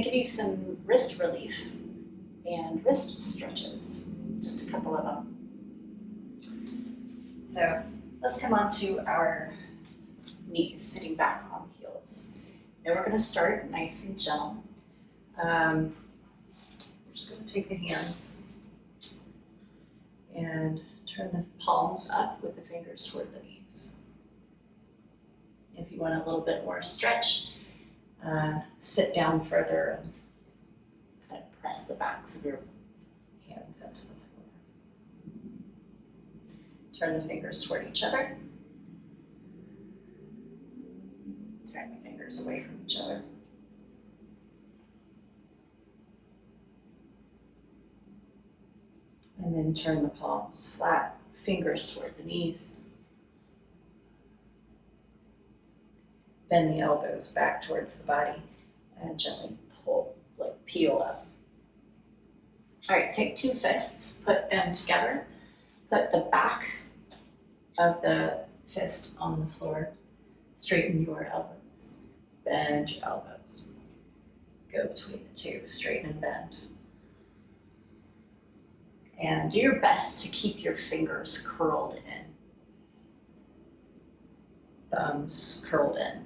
give you some wrist relief and wrist stretches, just a couple of them. So let's come on to our knees, sitting back on the heels. Now we're gonna start nice and gentle. We're just gonna take the hands and turn the palms up with the fingers toward the knees. If you want a little bit more stretch, sit down further and kind of press the backs of your hands into the floor. Turn the fingers toward each other. Turn the fingers away from each other. And then turn the palms flat, fingers toward the knees. Bend the elbows back towards the body and gently pull, like peel up. All right, take two fists, put them together. Put the back of the fist on the floor. Straighten your elbows. Bend your elbows. Go between the two, straighten and bend. And do your best to keep your fingers curled in. Thumbs curled in.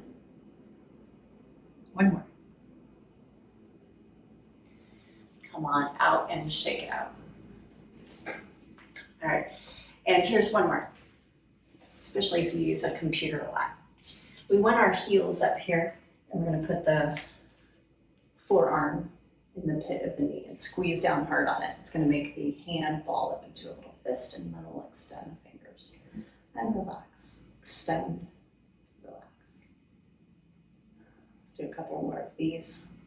One more. Come on out and shake it out. All right, and here's one more, especially if you use a computer a lot. We want our heels up here, and we're gonna put the forearm in the pit of the knee and squeeze down hard on it. It's gonna make the hand ball up into a little fist, and then we'll extend the fingers and relax, extend, relax. Let's do a couple more of these.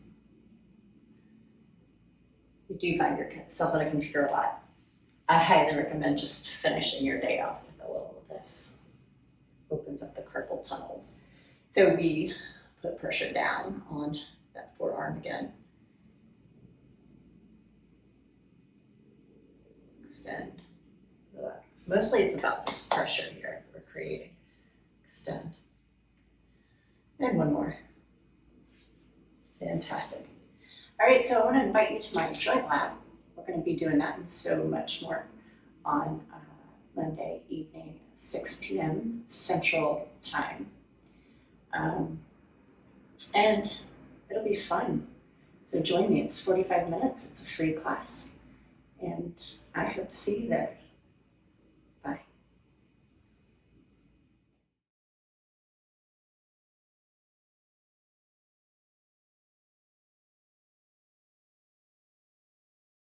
You do find yourself on a computer a lot. I highly recommend just finishing your day off with a little of this. Opens up the carpal tunnels. So we put pressure down on that forearm again. Extend, relax. Mostly it's about this pressure here we're creating. Extend. And one more. Fantastic. All right, so I want to invite you to my joint lab. We're going to be doing that and so much more on Monday evening, 6 p.m. Central Time. And it'll be fun. So join me. It's 45 minutes. It's a free class. And I hope to see you there.